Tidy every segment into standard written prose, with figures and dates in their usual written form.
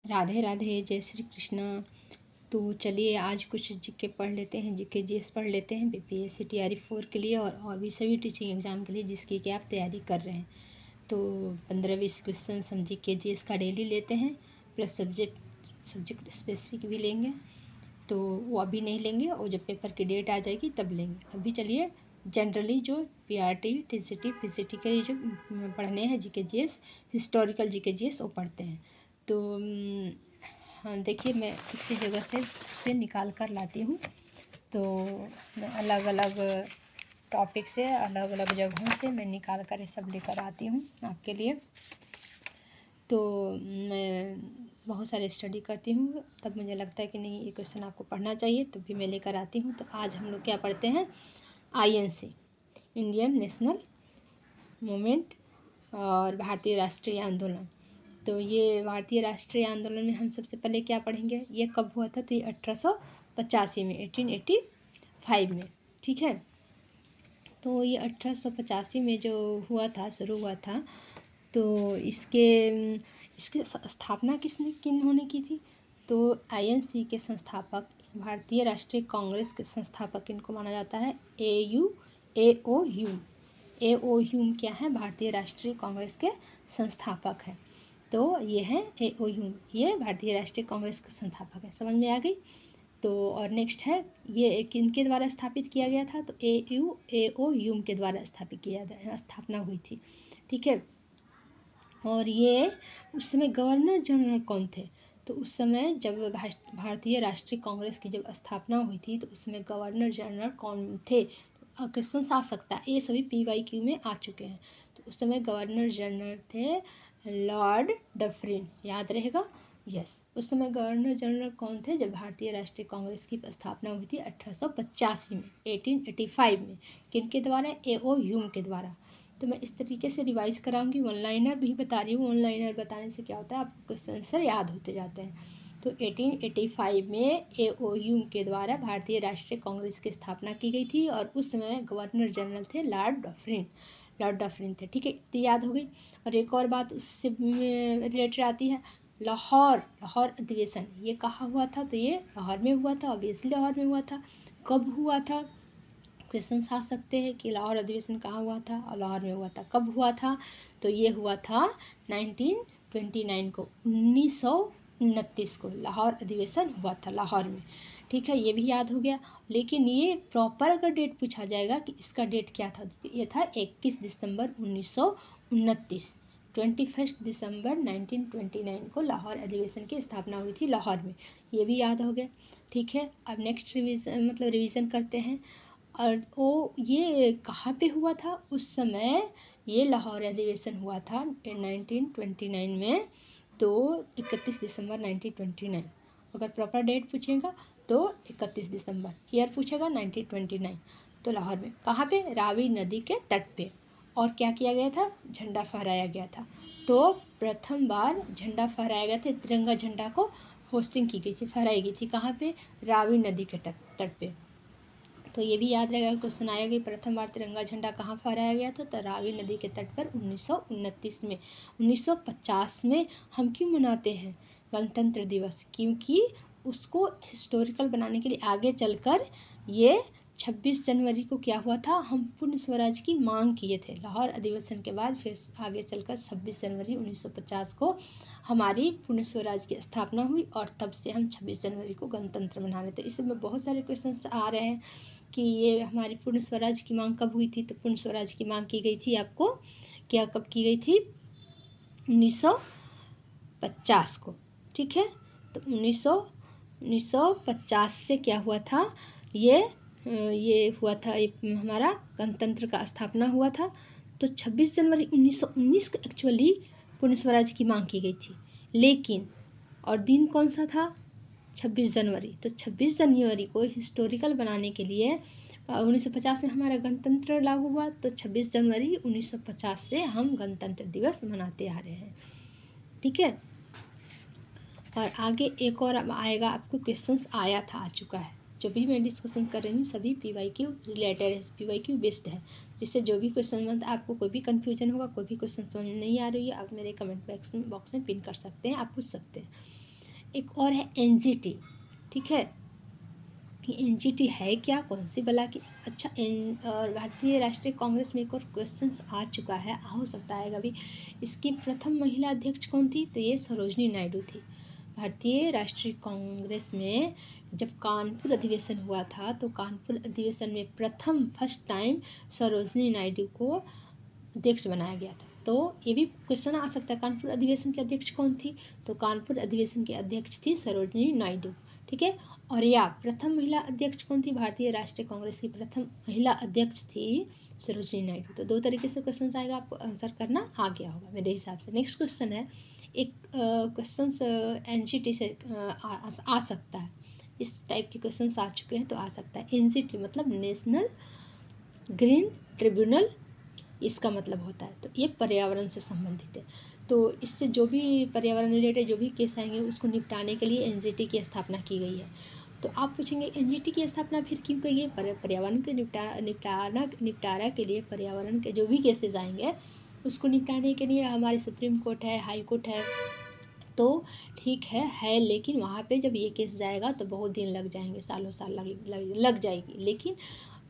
राधे राधे, जय श्री कृष्णा। तो चलिए आज कुछ जीके पढ़ लेते हैं, जीके जीएस पढ़ लेते हैं बीपीएससी TRE 4 के लिए और भी सभी टीचिंग एग्ज़ाम के लिए जिसकी कि आप तैयारी कर रहे हैं। तो 15-20 क्वेश्चन हम जीके जीएस का डेली लेते हैं, प्लस सब्जेक्ट स्पेसिफिक भी लेंगे। तो वो अभी नहीं लेंगे, और जब पेपर की डेट आ जाएगी तब लेंगे। अभी चलिए जनरली जो PRT TCT PCT के लिए जो पढ़ने हैं GK GS, historical GK GS वो पढ़ते हैं। तो हाँ देखिए, मैं कितनी जगह से निकाल कर लाती हूँ। तो मैं अलग अलग टॉपिक से, अलग अलग जगहों से मैं निकाल कर ये सब लेकर आती हूँ आपके लिए। तो मैं बहुत सारे स्टडी करती हूँ, तब मुझे लगता है कि नहीं ये क्वेश्चन आपको पढ़ना चाहिए, तब भी मैं लेकर आती हूँ। तो आज हम लोग क्या पढ़ते हैं, INC इंडियन नेशनल मूवमेंट और भारतीय राष्ट्रीय आंदोलन। तो ये भारतीय राष्ट्रीय आंदोलन में हम सबसे पहले क्या पढ़ेंगे, ये कब हुआ था, तो ये 1885 में, 1885 में, ठीक है। तो ये 1885 में जो हुआ था, शुरू हुआ था, तो इसकी स्थापना किन्होंने की थी, तो INC के संस्थापक, भारतीय राष्ट्रीय कांग्रेस के संस्थापक इनको माना जाता है। AO ह्यूम क्या है, भारतीय राष्ट्रीय कांग्रेस के संस्थापक हैं। तो ये है AO ह्यूम, ये भारतीय राष्ट्रीय कांग्रेस के संस्थापक है। समझ में आ गई। तो और नेक्स्ट है, ये किनके द्वारा स्थापित किया गया था, तो AO ह्यूम के द्वारा स्थापना हुई थी, ठीक है। और ये उस समय गवर्नर जनरल कौन थे, तो उस समय जब भारतीय राष्ट्रीय कांग्रेस की जब स्थापना हुई थी, तो उसमें गवर्नर जनरल कौन थे, तो क्वेश्चन आ सकता है, ये सभी PYQ में आ चुके हैं। तो उस समय गवर्नर जनरल थे लॉर्ड डफरिन, याद रहेगा, यस। उस समय गवर्नर जनरल कौन थे जब भारतीय राष्ट्रीय कांग्रेस की स्थापना हुई थी 1885 में, 1885 में, किनके द्वारा, AO ह्यूम के द्वारा। तो मैं इस तरीके से रिवाइज कराऊंगी, वन लाइनर भी बता रही हूँ। वन लाइनर बताने से क्या होता है, आपको क्वेश्चन आंसर याद होते जाते हैं। तो 1885 में AO ह्यूम के द्वारा भारतीय राष्ट्रीय कांग्रेस की स्थापना की गई थी, और उस समय गवर्नर जनरल थे लॉर्ड डफरिन थे, ठीक है, इतनी याद हो गई। और एक और बात उससे रिलेटेड आती है, लाहौर अधिवेशन, ये कहाँ हुआ था, तो ये लाहौर में हुआ था, ऑब्वियसली लाहौर में हुआ था। कब हुआ था, क्वेश्चन आ सकते हैं कि लाहौर अधिवेशन कहाँ हुआ था, और लाहौर में हुआ था। कब हुआ था, तो ये हुआ था 1929 को, 1929 को लाहौर अधिवेशन हुआ था लाहौर में, ठीक है, ये भी याद हो गया। लेकिन ये प्रॉपर अगर डेट पूछा जाएगा कि इसका डेट क्या था, तो ये था 21 दिसंबर 1929, 21 दिसंबर 1929 को लाहौर अधिवेशन की स्थापना हुई थी लाहौर में, ये भी याद हो गया, ठीक है। अब नेक्स्ट रिवीजन करते हैं। और वो ये कहाँ पे हुआ था उस समय, ये लाहौर अधिवेशन हुआ था 1929 में, तो 31 दिसंबर 1929। अगर प्रॉपर डेट पूछेगा तो 31 दिसंबर, ईयर पूछेगा 1929। तो लाहौर में कहाँ पे, रावी नदी के तट पे। और क्या किया गया था, झंडा फहराया गया था। तो प्रथम बार झंडा फहराया गया था, तिरंगा झंडा को होस्टिंग की गई थी, फहराई गई थी, कहाँ पे, रावी नदी के तट पे। तो ये भी याद रहेगा, क्वेश्चन आएगा कि प्रथम बार तिरंगा झंडा कहाँ फहराया गया था, तो रावी नदी के तट पर 1929 में। 1950 में हम क्यों मनाते हैं गणतंत्र दिवस, क्योंकि उसको हिस्टोरिकल बनाने के लिए आगे चलकर ये 26 जनवरी को क्या हुआ था, हम पूर्ण स्वराज की मांग किए थे लाहौर अधिवेशन के बाद। फिर आगे चलकर 26 जनवरी 1950 को हमारी पूर्ण स्वराज की स्थापना हुई, और तब से हम 26 जनवरी को गणतंत्र मना रहे थे। इसमें बहुत सारे क्वेश्चन आ रहे हैं कि ये हमारी पूर्ण स्वराज की मांग कब हुई थी, तो पूर्ण स्वराज की मांग की गई थी आपको, क्या कब की गई थी, 1950 को, ठीक है। तो 1950 से क्या हुआ था, ये हुआ था, हमारा गणतंत्र का स्थापना हुआ था। तो 26 जनवरी 1919 को एक्चुअली पूर्ण स्वराज की मांग की गई थी, लेकिन और दिन कौन सा था, 26 जनवरी। तो 26 जनवरी को हिस्टोरिकल बनाने के लिए 1950 में हमारा गणतंत्र लागू हुआ, तो 26 जनवरी 1950 से हम गणतंत्र दिवस मनाते आ रहे हैं, ठीक है। और आगे एक और आएगा, आपको क्वेश्चंस आया था, आ चुका है, जो भी मैं डिस्कशन कर रही हूँ सभी PYQ रिलेटेड है, PYQ बेस्ड है। जिससे जो भी क्वेश्चन आपको कोई भी कन्फ्यूजन होगा, कोई भी क्वेश्चन समझ में नहीं आ रही है, आप मेरे कमेंट बॉक्स में पिन कर सकते हैं, आप पूछ सकते हैं। एक और है एनजीटी। ठीक है, ये एनजीटी है क्या, कौन सी भला की। अच्छा, और भारतीय राष्ट्रीय कांग्रेस में एक और क्वेश्चन आ चुका है, हो सकता है कभी, इसकी प्रथम महिला अध्यक्ष कौन थी, तो ये सरोजनी नायडू थी। भारतीय राष्ट्रीय कांग्रेस में जब कानपुर अधिवेशन हुआ था तो कानपुर अधिवेशन में फर्स्ट टाइम सरोजनी नायडू को अध्यक्ष बनाया गया था। तो ये भी क्वेश्चन आ सकता है, कानपुर अधिवेशन के अध्यक्ष कौन थी, तो कानपुर अधिवेशन के अध्यक्ष थी सरोजनी नायडू। ठीक है, और या प्रथम महिला अध्यक्ष कौन थी, भारतीय राष्ट्रीय कांग्रेस की प्रथम महिला अध्यक्ष थी सरोजनी नायडू। तो दो तरीके से क्वेश्चन आएगा, आपको आंसर करना आ गया होगा मेरे हिसाब से। नेक्स्ट क्वेश्चन है, एक क्वेश्चन एनजीटी से आ सकता है, इस टाइप के क्वेश्चन आ चुके हैं तो आ सकता है। एनजीटी मतलब नेशनल ग्रीन ट्रिब्यूनल, इसका मतलब होता है, तो ये पर्यावरण से संबंधित है। तो इससे जो भी पर्यावरण रिलेटेड जो भी केस आएंगे उसको निपटाने के लिए एनजीटी की स्थापना की गई है। तो आप पूछेंगे एनजीटी की स्थापना फिर क्यों की गई, पर्यावरण के निपटारा के लिए, पर्यावरण के जो भी केसेस आएंगे उसको निपटाने के लिए हमारे सुप्रीम कोर्ट है, हाई कोर्ट है। तो ठीक है, लेकिन वहाँ पे जब ये केस जाएगा तो बहुत दिन लग जाएंगे, सालों साल लग जाएगी, लेकिन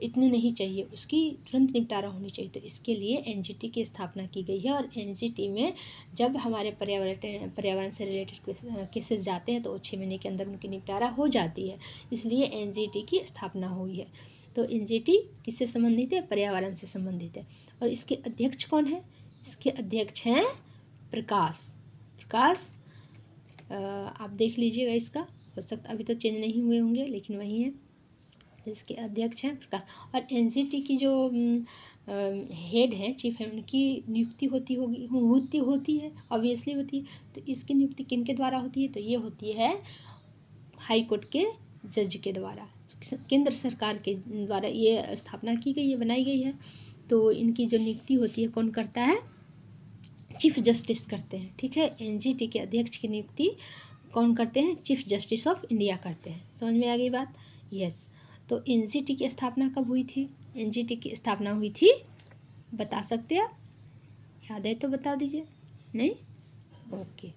इतने नहीं चाहिए, उसकी तुरंत निपटारा होनी चाहिए। तो इसके लिए एनजीटी की स्थापना की गई है, और एनजीटी में जब हमारे पर्यावरण से रिलेटेड केसेस जाते हैं तो 6 महीने के अंदर उनकी निपटारा हो जाती है, इसलिए एनजीटी की स्थापना हुई है। तो एनजीटी किससे संबंधित है, पर्यावरण से संबंधित है। और इसके अध्यक्ष कौन है, इसके अध्यक्ष हैं प्रकाश। आप देख लीजिएगा, इसका हो सकता अभी तो चेंज नहीं हुए होंगे लेकिन वही है, जिसके अध्यक्ष हैं प्रकाश। और एनजीटी की जो हेड है, चीफ है, उनकी नियुक्ति होती है ऑब्वियसली होती है। तो इसकी नियुक्ति किन के द्वारा होती है, तो ये होती है हाई कोर्ट के जज के द्वारा, केंद्र सरकार के द्वारा ये स्थापना की गई है, बनाई गई है। तो इनकी जो नियुक्ति होती है कौन करता है, चीफ जस्टिस करते हैं। ठीक है, एनजीटी के अध्यक्ष की नियुक्ति कौन करते हैं, चीफ जस्टिस ऑफ इंडिया करते हैं। समझ में आ गई बात, यस। तो एनजीटी की स्थापना कब हुई थी, एनजीटी की स्थापना हुई थी, बता सकते हैं आप, याद है तो बता दीजिए, नहीं, ओके।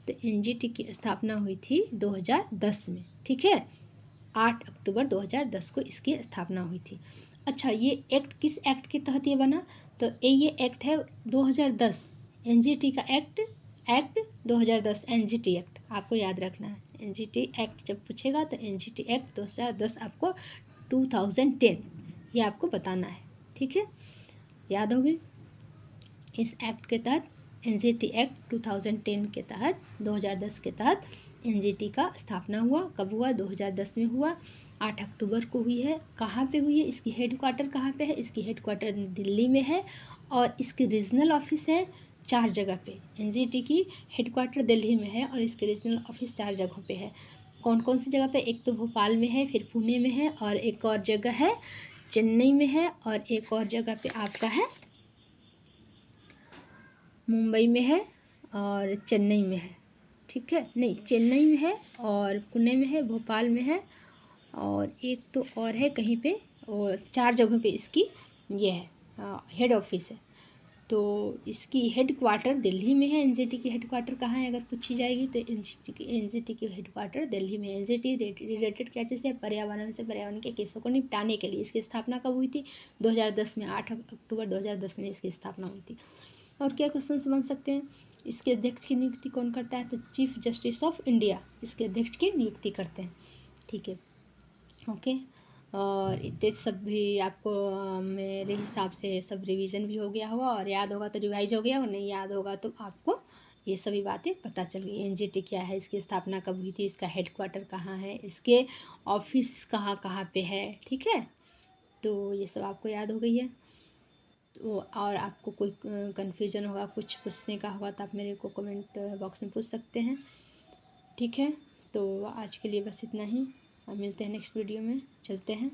तो एनजीटी की स्थापना हुई थी 2010 में। ठीक है, 8 अक्टूबर 2010 को इसकी स्थापना हुई थी। अच्छा, ये एक्ट किस एक्ट के तहत ये बना, तो ये एक्ट है 2010 एनजीटी का एक्ट 2010 एनजीटी एक्ट, आपको याद रखना है। एनजीटी एक्ट जब पूछेगा तो एनजीटी एक्ट 2010 आपको 2010 ये आपको बताना है। ठीक है, याद होगी। इस एक्ट के तहत एनजीटी एक्ट 2010 के तहत 2010 के तहत एनजीटी का स्थापना हुआ। कब हुआ, 2010 में हुआ, 8 अक्टूबर को हुई है। कहाँ पे हुई है, इसकी हेडक्वार्टर कहाँ पे है, इसकी हेडक्वार्टर दिल्ली में है, और इसकी रीजनल ऑफिस है 4 जगह पे। एनजीटी की हेडक्वार्टर दिल्ली में है और इसके रीजनल ऑफिस 4 जगहों पे है। कौन कौन सी जगह पे, एक तो भोपाल में है, फिर पुणे में है, और एक और जगह है चेन्नई में है, और एक और जगह पे आपका है मुंबई में है और चेन्नई में है। ठीक है, नहीं, चेन्नई में है और पुणे में है, भोपाल में है, और एक तो और है कहीं पे, और 4 जगहों पे इसकी ये है हेड ऑफिस है। तो इसकी हेड क्वार्टर दिल्ली में है। एनजीटी की हेड क्वार्टर कहाँ है अगर पूछी जाएगी तो एनजीटी की हेड क्वार्टर दिल्ली में है। एनजीटी रिलेटेड क्या चीज़ है, पर्यावरण से, पर्यावरण के केसों को निपटाने के लिए। इसकी स्थापना कब हुई थी, 2010 में, 8 अक्टूबर 2010 में इसकी स्थापना हुई थी। और क्या क्वेश्चन बन सकते हैं, इसके अध्यक्ष की नियुक्ति कौन करता है, तो चीफ जस्टिस ऑफ इंडिया इसके अध्यक्ष की नियुक्ति करते हैं। ठीक है, ओके। और इतने सब भी आपको मेरे हिसाब से सब रिवीजन भी हो गया होगा, और याद होगा तो रिवाइज हो गया, और नहीं याद होगा तो आपको ये सभी बातें पता चल गई। एनजीटी क्या है, इसकी स्थापना कब हुई थी, इसका हेडक्वार्टर कहाँ है, इसके ऑफिस कहाँ कहाँ पे है। ठीक है, तो ये सब आपको याद हो गई है। तो और आपको कोई कन्फ्यूज़न होगा, कुछ पूछने का होगा तो आप मेरे को कमेंट बॉक्स में पूछ सकते हैं। ठीक है, तो आज के लिए बस इतना ही, मिलते हैं नेक्स्ट वीडियो में, चलते हैं।